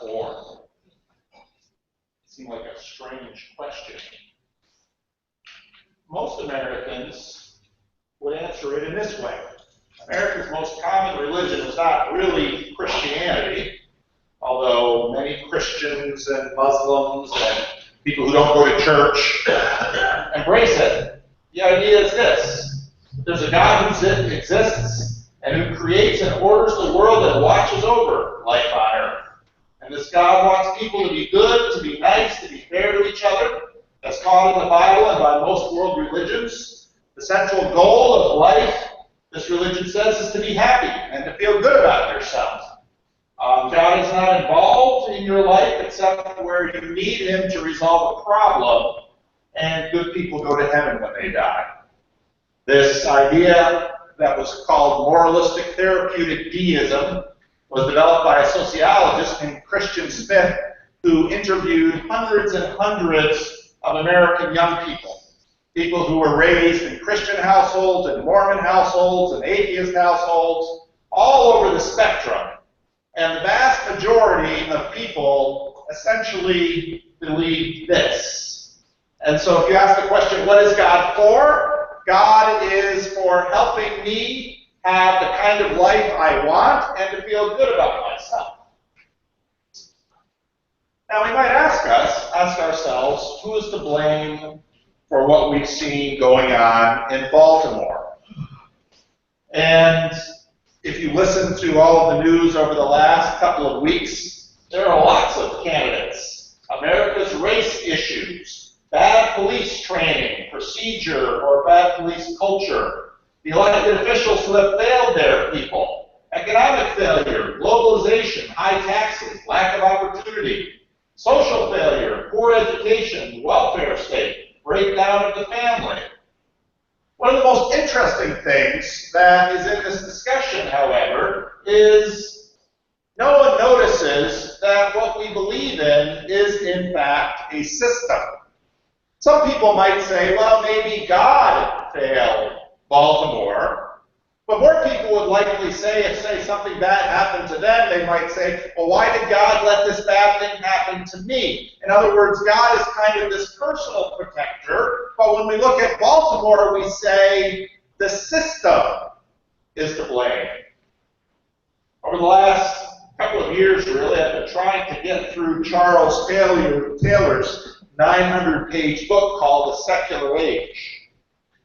for? It seemed like a strange question. Most Americans would answer it in this way. America's most common religion is not really Christianity, although many Christians and Muslims and people who don't go to church embrace it. The idea is this: there's a God who exists and who creates and orders the world and watches over life on earth. And this God wants people to be good, to be nice, to be fair to each other. That's taught in the Bible and by most world religions. The central goal of life, this religion says, is to be happy and to feel good about yourself. God is not involved in your life except where you need Him to resolve a problem, and good people go to heaven when they die. This idea that was called moralistic therapeutic deism was developed by a sociologist named Christian Smith, who interviewed hundreds and hundreds of American young people. People who were raised in Christian households, and Mormon households, and atheist households, all over the spectrum. And the vast majority of people essentially believe this. And so if you ask the question, what is God for? God is for helping me have the kind of life I want and to feel good about myself. Now we might ask ourselves, who is to blame for what we've seen going on in Baltimore? And if you listen to all of the news over the last couple of weeks, there are lots of candidates. America's race issues, bad police training, procedure, or bad police culture, the elected officials who have failed their people, economic failure, globalization, high taxes, lack of opportunity, social failure, poor education, welfare state, breakdown of the family. One of the most interesting things that is in this discussion, however, is no one notices that what we believe in is, in fact, a system. Some people might say, well, maybe God failed Baltimore. But more people would likely say, if, say, something bad happened to them, they might say, well, why did God let this bad thing happen to me? In other words, God is kind of this personal protector, but when we look at Baltimore, we say the system is to blame. Over the last couple of years, really, I've been trying to get through Charles Taylor's 900-page book called The Secular Age.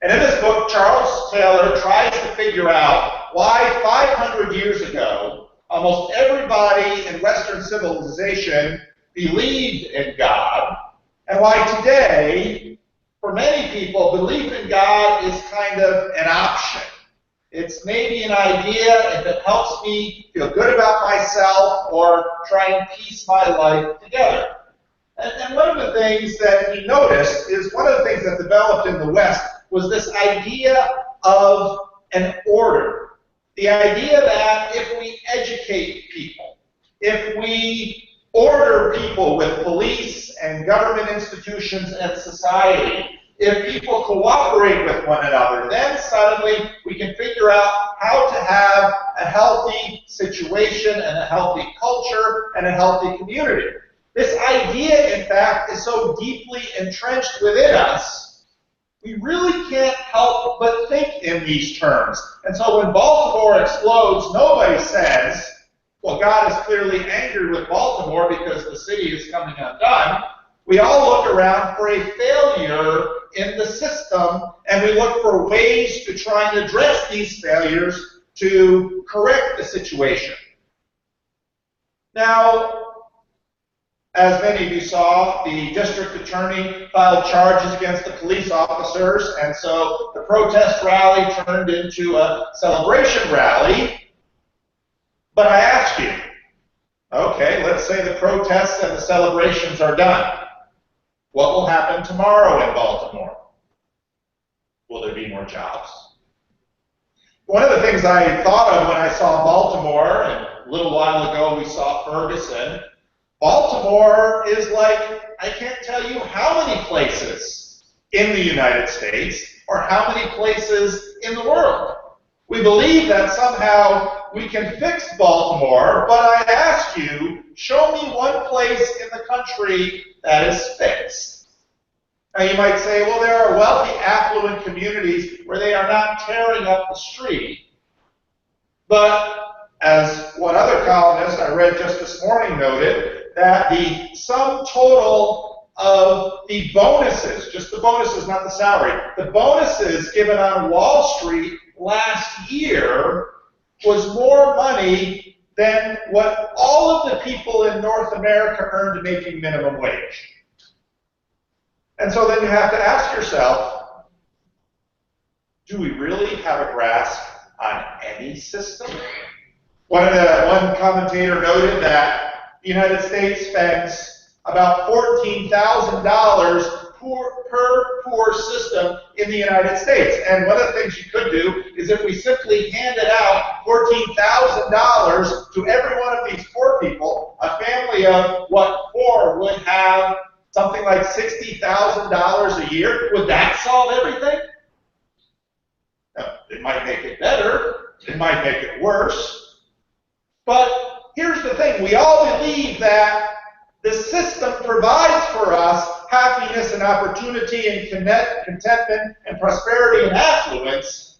And in this book, Charles Taylor tries to figure out why 500 years ago, almost everybody in Western civilization believed in God, and why today, for many people, belief in God is kind of an option. It's maybe an idea if it helps me feel good about myself or try and piece my life together. And one of the things that he noticed is one of the things that developed in the West was this idea of an order. The idea that if we educate people, if we order people with police and government institutions and society, if people cooperate with one another, then suddenly we can figure out how to have a healthy situation and a healthy culture and a healthy community. This idea, in fact, is so deeply entrenched within us, we really can't help but think in these terms. And so when Baltimore explodes, nobody says, well, God is clearly angered with Baltimore because the city is coming undone. We all look around for a failure in the system, and we look for ways to try and address these failures to correct the situation. Now, as many of you saw, the district attorney filed charges against the police officers, and so the protest rally turned into a celebration rally. But I ask you, okay, let's say the protests and the celebrations are done. What will happen tomorrow in Baltimore? Will there be more jobs? One of the things I thought of when I saw Baltimore, and a little while ago we saw Ferguson, Baltimore is like, I can't tell you how many places in the United States or how many places in the world. We believe that somehow we can fix Baltimore, but I ask you, show me one place in the country that is fixed. Now you might say, well, there are wealthy, affluent communities where they are not tearing up the street. But as one other columnist I read just this morning noted, that the sum total of the bonuses, just the bonuses, not the salary, the bonuses given on Wall Street last year was more money than what all of the people in North America earned making minimum wage. And so then you have to ask yourself, do we really have a grasp on any system? One commentator noted that the United States spends about $14,000 per poor system in the United States. And one of the things you could do is if we simply handed out $14,000 to every one of these poor people, a family of four would have something like $60,000 a year. Would that solve everything? No, it might make it better. It might make it worse. But here's the thing. We all believe that the system provides for us happiness and opportunity and contentment and prosperity and affluence.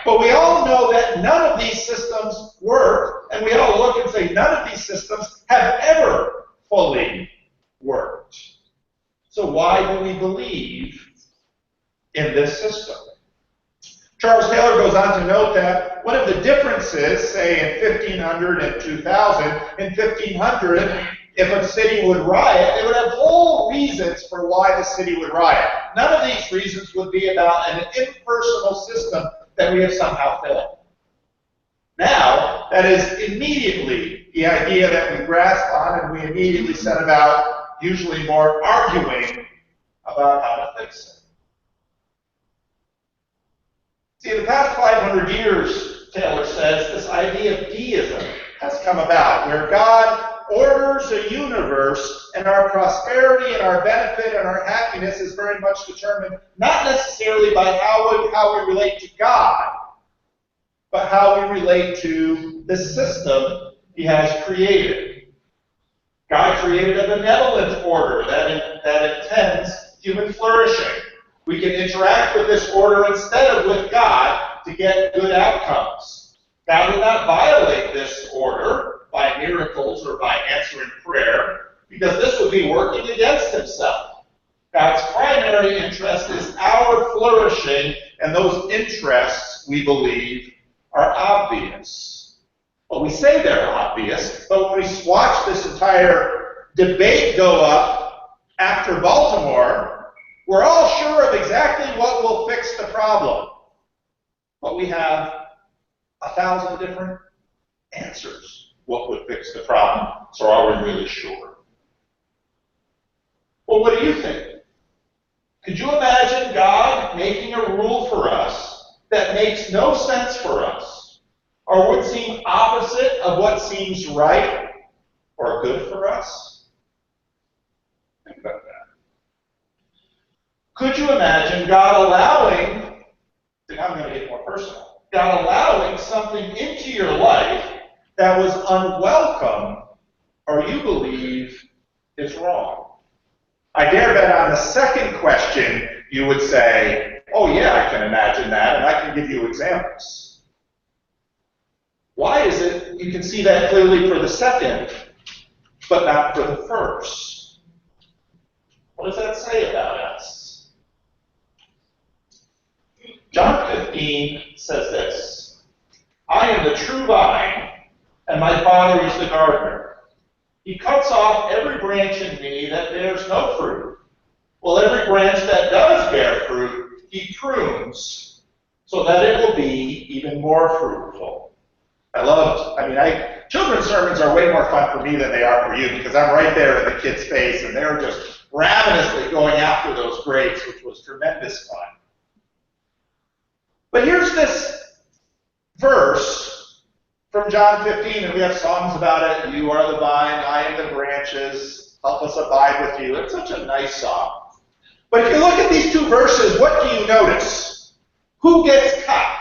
But we all know that none of these systems work. And we all look and say none of these systems have ever fully worked. So why do we believe in this system? Charles Taylor goes on to note that one of the differences, say in 1500 and 2000, in 1500, if a city would riot, they would have whole reasons for why the city would riot. None of these reasons would be about an impersonal system that we have somehow failed. Now, that is immediately the idea that we grasp on, and we immediately set about, usually more arguing about how to fix it. See, in the past 500 years, Taylor says, this idea of deism has come about, where God orders a universe, and our prosperity and our benefit and our happiness is very much determined not necessarily by how we relate to God, but how we relate to the system He has created. God created a benevolent order that intends human flourishing. We can interact with this order instead of with God to get good outcomes. God will not violate this order by miracles or by answering prayer, because this would be working against Himself. God's primary interest is our flourishing, and those interests, we believe, are obvious. Well, we say they're obvious, but when we watch this entire debate go up after Baltimore, we're all sure of exactly what will fix the problem. But we have 1,000 different answers. What would fix the problem? So are we really sure? Well, what do you think? Could you imagine God making a rule for us that makes no sense for us, or would seem opposite of what seems right or good for us? Think about that. Could you imagine God allowing, I'm going to get more personal, God allowing something into your life that was unwelcome, or you believe is wrong? I dare bet on the second question, you would say, oh yeah, I can imagine that, and I can give you examples. Why is it you can see that clearly for the second, but not for the first? What does that say about us? John 15 says this, I am the true vine, and my Father is the gardener. He cuts off every branch in me that bears no fruit. Well, every branch that does bear fruit, He prunes, so that it will be even more fruitful. Children's sermons are way more fun for me than they are for you, because I'm right there in the kids' face, and they're just ravenously going after those grapes, which was tremendous fun. But here's this verse from John 15, and we have songs about it. You are the vine, I am the branches, help us abide with you. It's such a nice song. But if you look at these two verses, what do you notice? Who gets cut?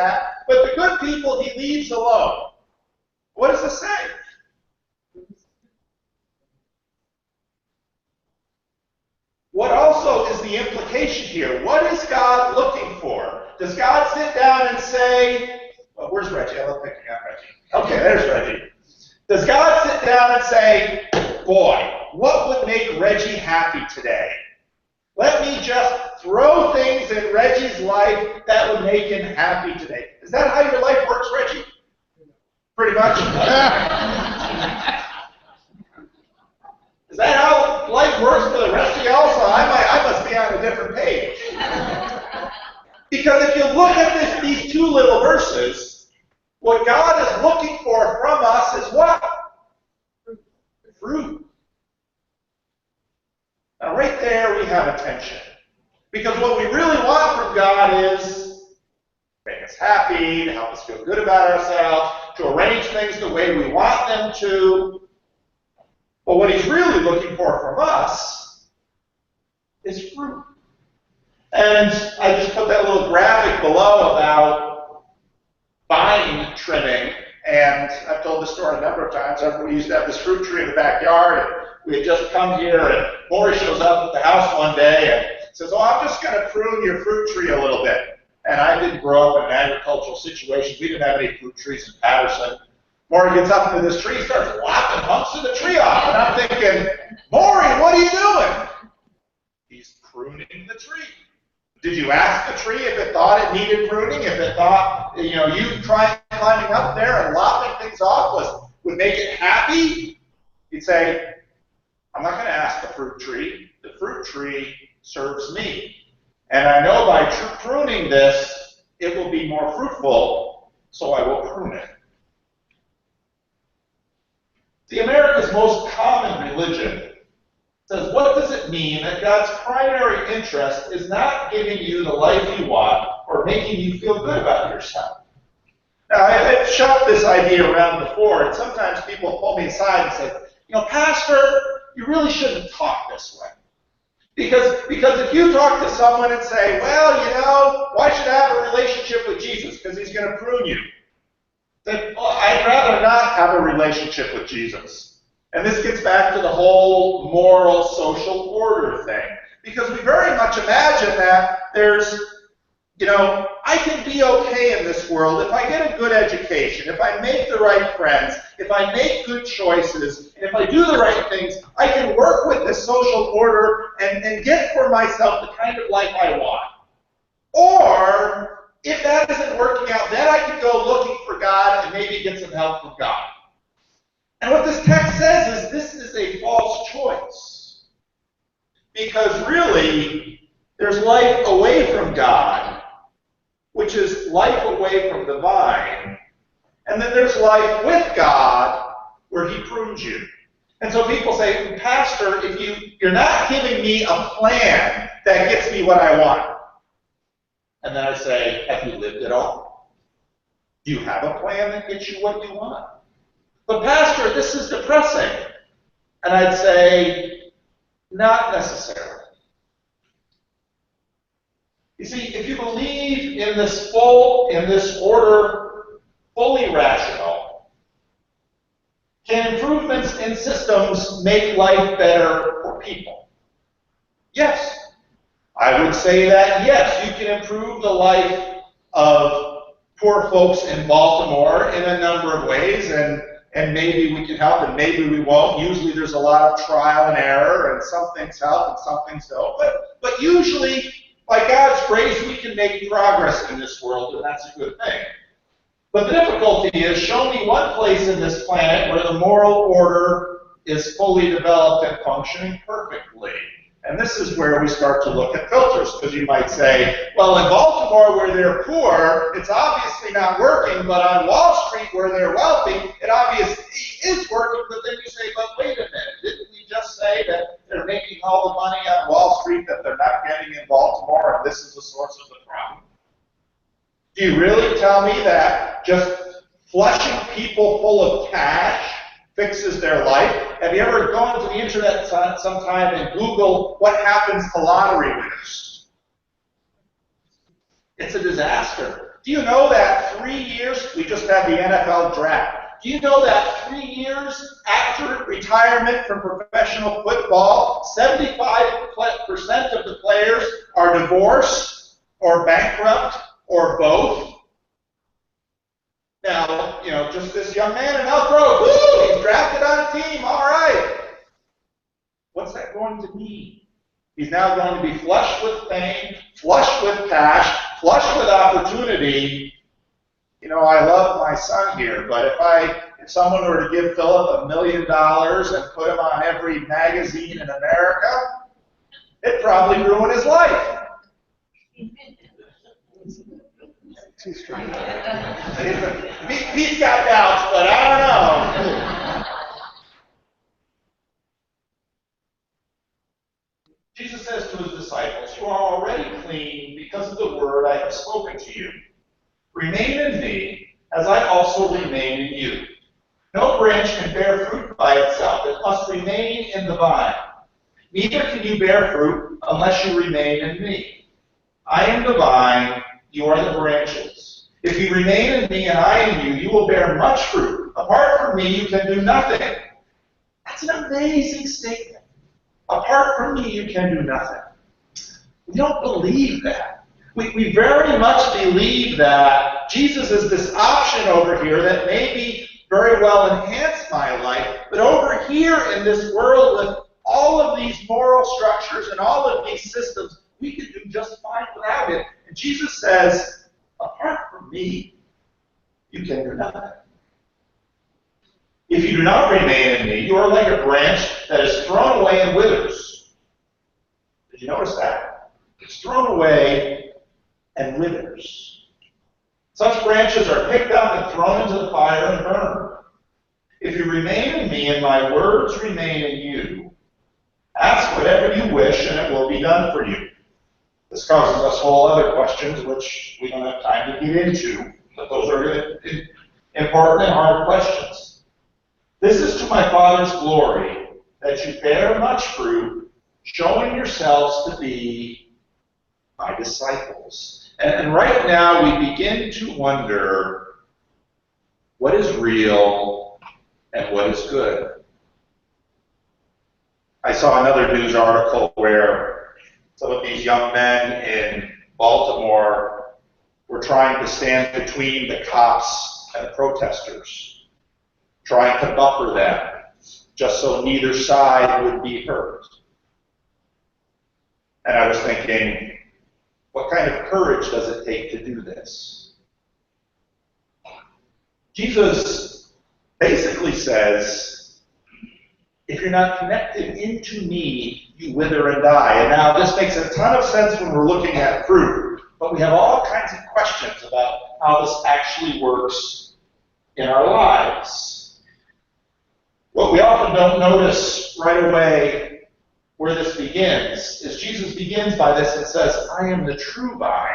that, but the good people he leaves alone. What does it say? What also is the implication here? What is God looking for? Does God sit down and say, well, where's Reggie? I love picking on Reggie. Okay, there's Reggie. Does God sit down and say, boy, what would make Reggie happy today? Let me just throw things in Reggie's life that would make him happy today. Is that how your life works, Reggie? Pretty much. Is that how life works for the rest of y'all? So I must be on a different page. Because if you look at these two little verses, what God is looking for from us is what? Fruit. Now right there we have attention. Because what we really want from God is to make us happy, to help us feel good about ourselves, to arrange things the way we want them to. But what he's really looking for from us is fruit. And I just put that little graphic below about vine trimming. And I've told this story a number of times. We used to have this fruit tree in the backyard. And we had just come here, and Maury shows up at the house one day and says, oh, I'm just going to prune your fruit tree a little bit. And I didn't grow up in an agricultural situation. We didn't have any fruit trees in Patterson. Maury gets up into this tree, starts lopping hunks of the tree off. And I'm thinking, Maury, what are you doing? He's pruning the tree. Did you ask the tree if it thought it needed pruning? If it thought, you trying climbing up there and lopping things off would make it happy? You'd say, I'm not going to ask the fruit tree. The fruit tree serves me. And I know by pruning this, it will be more fruitful, so I will prune it. The America's most common religion says, what does it mean that God's primary interest is not giving you the life you want or making you feel good about yourself? Now, I've shopped this idea around before, and sometimes people pull me aside and say, Pastor, you really shouldn't talk this way. Because if you talk to someone and say, well, why should I have a relationship with Jesus? Because he's going to prune you. Then, I'd rather not have a relationship with Jesus. And this gets back to the whole moral social order thing. Because we very much imagine that there's, I can be okay in this world if I get a good education, if I make the right friends, if I make good choices, and if I do the right things, I can work with this social order and get for myself the kind of life I want. Or, if that isn't working out, then I can go looking for God and maybe get some help from God. And what this text says is this is a false choice. Because really, there's life away from God, which is life away from the vine. And then there's life with God, where he prunes you. And so people say, Pastor, if you're not giving me a plan that gets me what I want. And then I say, have you lived it all? Do you have a plan that gets you what you want? But Pastor, this is depressing. And I'd say, not necessarily. You see, if you believe in this order, fully rational, can improvements in systems make life better for people? Yes. I would say that, yes, you can improve the life of poor folks in Baltimore in a number of ways, and maybe we can help and maybe we won't. Usually there's a lot of trial and error, and some things help and some things don't. But usually, by God's grace, we can make progress in this world, and that's a good thing. But the difficulty is, show me one place in this planet where the moral order is fully developed and functioning perfectly. And this is where we start to look at filters, because you might say, well, in Baltimore where they're poor, it's obviously not working, but on Wall Street where they're wealthy, it obviously is working. But then you say, but wait a minute, didn't we just say that they're making all the money on Wall Street that they're not getting in Baltimore, and this is the source of the problem? Do you really tell me that just flushing people full of cash fixes their life? Have you ever gone to the internet sometime and Google what happens to lottery winners? It's a disaster. Do you know that 3 years, we just had the NFL draft, do you know that 3 years after retirement from professional football, 75% of the players are divorced or bankrupt or both? Now, just this young man in Elk Grove, woo, he's drafted on a team, all right. What's that going to mean? He's now going to be flushed with fame, flushed with cash, flushed with opportunity. I love my son here, but if someone were to give Philip $1 million and put him on every magazine in America, it'd probably ruin his life. He's trying. He's got doubts, but I don't know. Jesus says to his disciples, "You are already clean because of the word I have spoken to you. Remain in me, as I also remain in you. No branch can bear fruit by itself. It must remain in the vine. Neither can you bear fruit unless you remain in me. I am the vine, you are the branches. If you remain in me and I in you, you will bear much fruit. Apart from me, you can do nothing." That's an amazing statement. Apart from me, you can do nothing. We don't believe that. We very much believe that Jesus is this option over here that maybe very well enhance my life, but over here in this world with all of these moral structures and all of these systems, we could do just fine without it. And Jesus says, apart from me, you can do nothing. If you do not remain in me, you are like a branch that is thrown away and withers. Did you notice that? It's thrown away and withers. Such branches are picked up and thrown into the fire and burned. If you remain in me and my words remain in you, ask whatever you wish and it will be done for you. This causes us whole other questions which we don't have time to get into, but those are important and hard questions. This is to my Father's glory, that you bear much fruit, showing yourselves to be my disciples. And right now we begin to wonder what is real and what is good. I saw another news article where some of these young men in Baltimore were trying to stand between the cops and the protesters, trying to buffer them, just so neither side would be hurt. And I was thinking, what kind of courage does it take to do this? Jesus basically says, if you're not connected into me, you wither and die. And now this makes a ton of sense when we're looking at fruit, but we have all kinds of questions about how this actually works in our lives. What we often don't notice right away where this begins is Jesus begins by this and says, I am the true vine.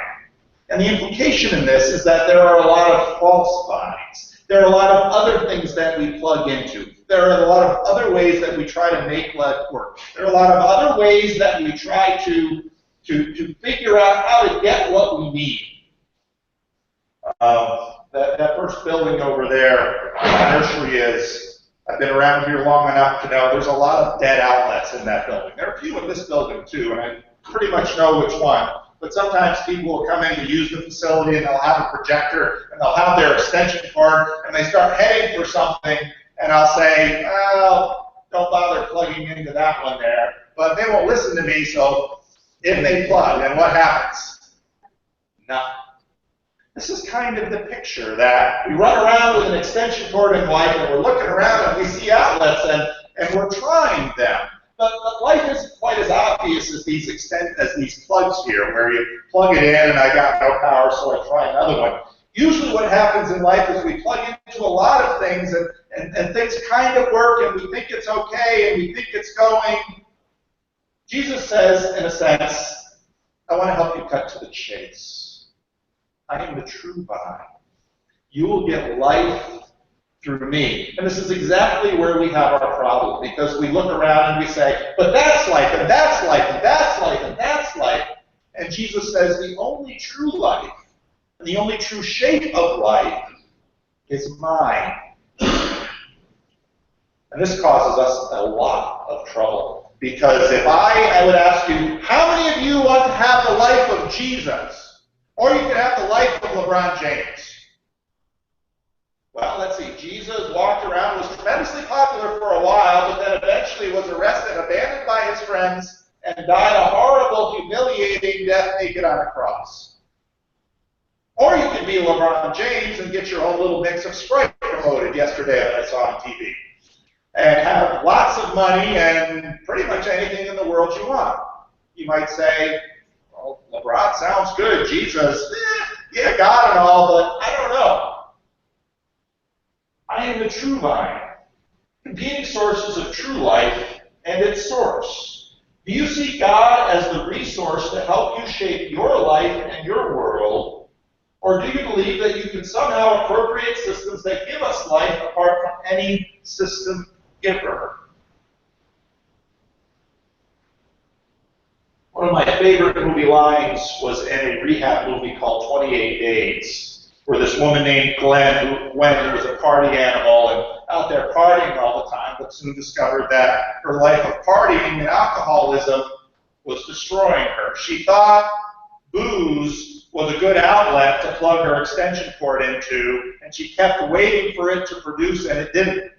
And the implication in this is that there are a lot of false vines. There are a lot of other things that we plug into. There are a lot of other ways that we try to make life work. There are a lot of other ways that we try to figure out how to get what we need. That first building over there, the nursery is, I've been around here long enough to know there's a lot of dead outlets in that building. There are a few in this building too, and I pretty much know which one. But sometimes people will come in to use the facility and they'll have a projector and they'll have their extension cord and they start heading for something and I'll say, well, don't bother plugging into that one there. But they won't listen to me, so if they plug, then what happens? Nothing. This is kind of the picture that we run around with an extension cord in life and we're looking around and we see outlets and we're trying them. But life isn't quite as obvious as these plugs here, where you plug it in and I got no power, so I try another one. Usually what happens in life is we plug into a lot of things and things kind of work and we think it's okay and we think it's going. Jesus says, in a sense, I want to help you cut to the chase. I am the true vine. You will get life through me. And this is exactly where we have our problem, because we look around and we say, but that's life, and that's life, and that's life, and that's life. And Jesus says the only true life And the only true shape of life is mine. And this causes us a lot of trouble. Because if I would ask you, how many of you want to have the life of Jesus? Or you could have the life of LeBron James. Well, let's see. Jesus walked around, was tremendously popular for a while, but then eventually was arrested, abandoned by his friends, and died a horrible, humiliating death naked on a cross. Or you could be LeBron James and get your own little mix of Sprite promoted yesterday that I saw on TV. And have lots of money and pretty much anything in the world you want. You might say, well, LeBron sounds good. Jesus, yeah, God and all, but I don't know. I am the true vine, competing sources of true life and its source. Do you see God as the resource to help you shape your life and your world? Or do you believe that you can somehow appropriate systems that give us life apart from any system giver? One of my favorite movie lines was in a rehab movie called 28 Days, where this woman named Gwen, who was a party animal and out there partying all the time, but soon discovered that her life of partying and alcoholism was destroying her. She thought booze was a good outlet to plug her extension cord into, and she kept waiting for it to produce, and it didn't.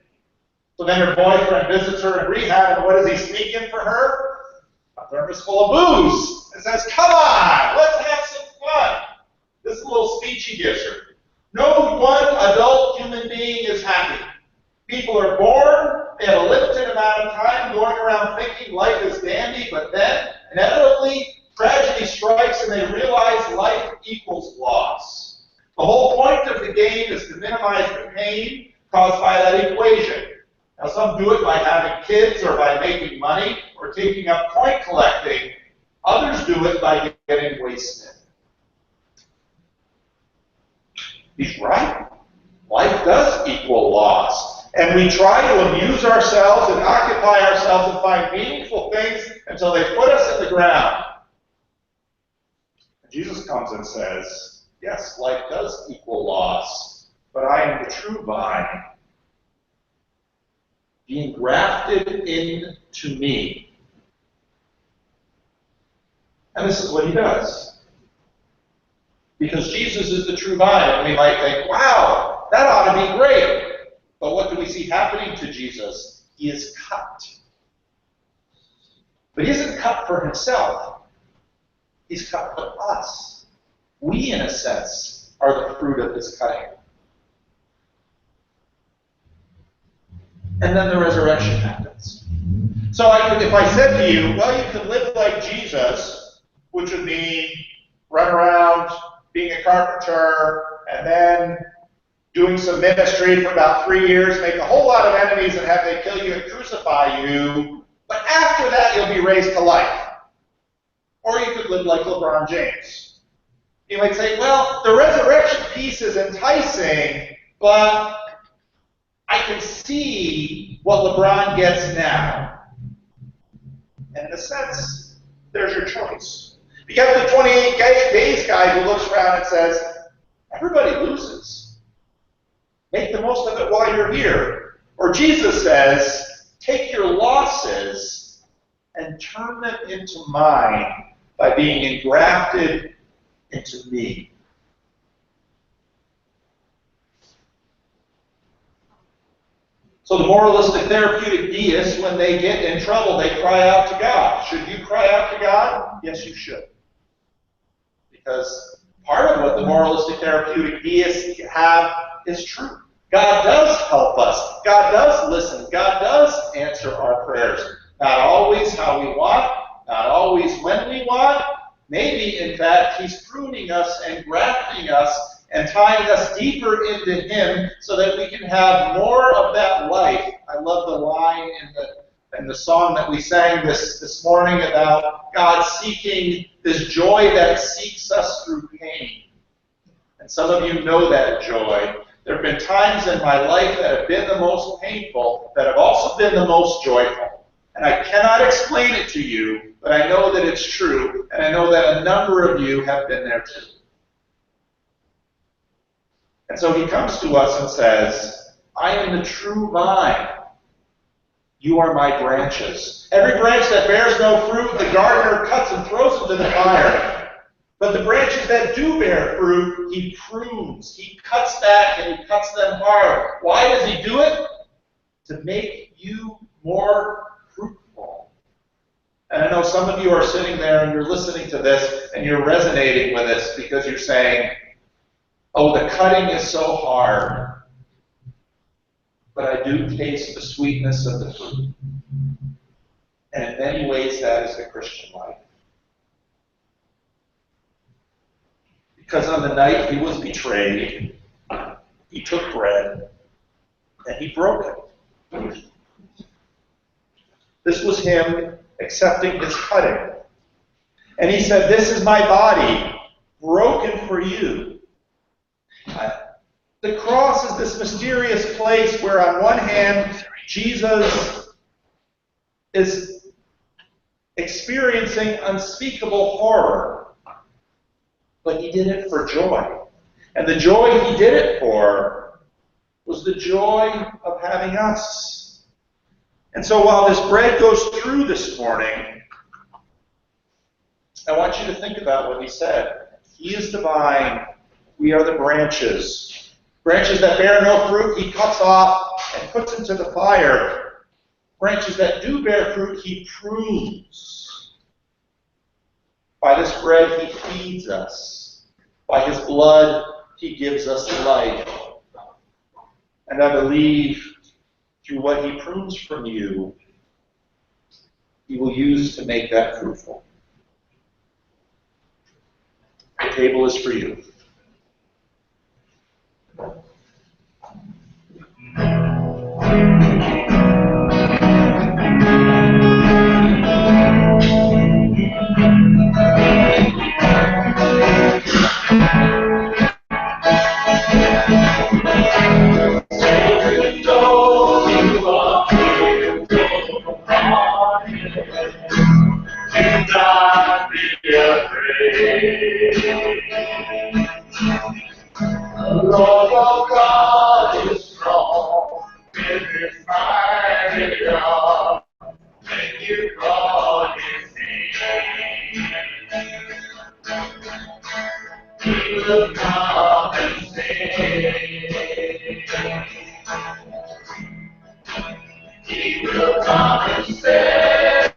So then her boyfriend visits her in rehab, and what does he sneak in for her? A thermos full of booze, and says, come on, let's have some fun. This little speech he gives her. No one adult human being is happy. People are born, they have a limited amount of time going around thinking life is dandy, but then, inevitably, tragedy strikes and they realize life equals loss. The whole point of the game is to minimize the pain caused by that equation. Now, some do it by having kids or by making money or taking up coin collecting. Others do it by getting wasted. He's right. Life does equal loss. And we try to amuse ourselves and occupy ourselves and find meaningful things until they put us in the ground. And Jesus comes and says, yes, life does equal loss, but I am the true vine, being grafted into me. And this is what he does. Because Jesus is the true vine, and we might think, wow, that ought to be great. But what do we see happening to Jesus? He is cut. But he isn't cut for himself. He's cut for us. We, in a sense, are the fruit of his cutting. And then the resurrection happens. So if I said to you, well, you could live like Jesus, which would mean run around being a carpenter, and then doing some ministry for about 3 years, make a whole lot of enemies and have they kill you and crucify you, but after that you'll be raised to life. Or you could live like LeBron James. You might say, well, the resurrection piece is enticing, but I can see what LeBron gets now. And in a sense, there's your choice. You have the 28 days guy who looks around and says, everybody loses. Make the most of it while you're here. Or Jesus says, take your losses and turn them into mine by being engrafted into me. So the moralistic therapeutic deists, when they get in trouble, they cry out to God. Should you cry out to God? Yes, you should. Because part of what the moralistic therapeutic deists have is true. God does help us. God does listen. God does answer our prayers. Not always how we want, not always when we want. Maybe, in fact, he's pruning us and grafting us and tying us deeper into him so that we can have more of that life. I love the line in the song that we sang this morning about God seeking this joy that seeks us through pain. And some of you know that joy. There have been times in my life that have been the most painful, that have also been the most joyful. And I cannot explain it to you, but I know that it's true, and I know that a number of you have been there too. And so he comes to us and says, I am the true vine. You are my branches. Every branch that bears no fruit, the gardener cuts and throws into the fire. But the branches that do bear fruit, he prunes. He cuts back and he cuts them hard. Why does he do it? To make you more fruitful. And I know some of you are sitting there and you're listening to this and you're resonating with this because you're saying, oh, the cutting is so hard. But I do taste the sweetness of the fruit. And in many ways, that is the Christian life. Because on the night he was betrayed, he took bread and he broke it. This was him accepting his cutting. And he said, this is my body, broken for you. The cross is this mysterious place where on one hand, Jesus is experiencing unspeakable horror. But he did it for joy. And the joy he did it for was the joy of having us. And so while this bread goes through this morning, I want you to think about what he said. He is the vine, we are the branches. Branches that bear no fruit, he cuts off and puts into the fire. Branches that do bear fruit, he prunes. By this bread, he feeds us. By his blood, he gives us life. And I believe through what he prunes from you, he will use to make that fruitful. The table is for you. Lord of God is strong, with his mighty arm, when you call his name. He will come and save. He will come and save.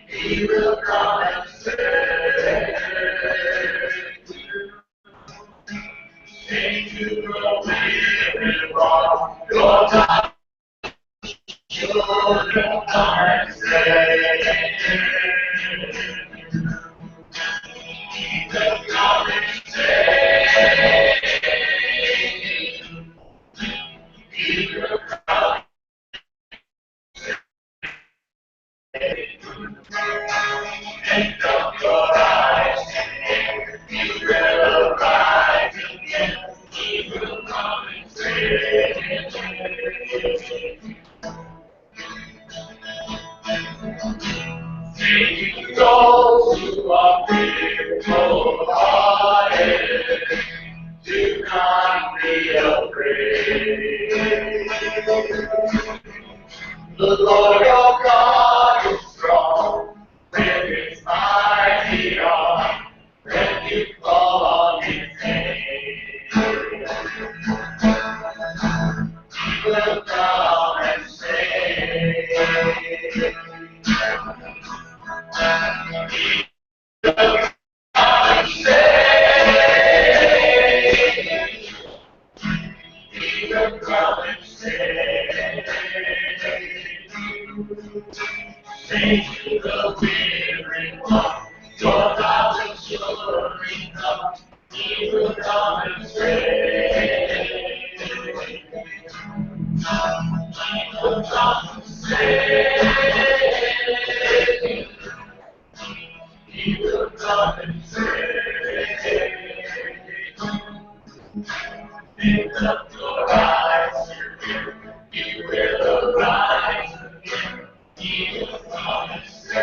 He will come and save. Sing to the weary one, your time will come and save. He will come and save. He will come and up your eyes, you will arise again. He will come and save. Sing those who are fearful hearted, do not be afraid. The Lord your God is strong, with his mighty arm, when you call on his name. He will come and save. He will come and save. He will come and save. Sing to the weary one, your God will surely come. He will come and save. He will come and save. He will come and save. Lift up your eyes, He will arise again. He will come and save.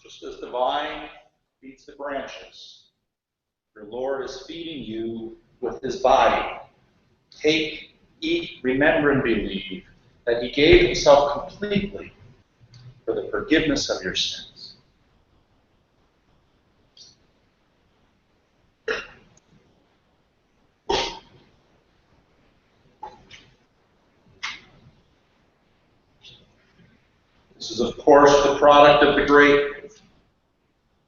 Just as the vine feeds the branches, your Lord is feeding you with his body. Take, eat, remember, and believe that he gave himself completely for the forgiveness of your sins. This is, of course, the product of the grape.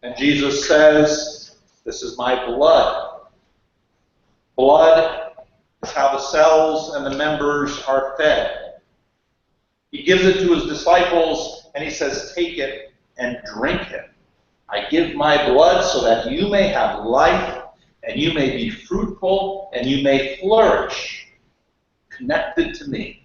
And Jesus says, this is my blood. Blood is how the cells and the members are fed. He gives it to his disciples, and he says, take it and drink it. I give my blood so that you may have life, and you may be fruitful, and you may flourish, connected to me.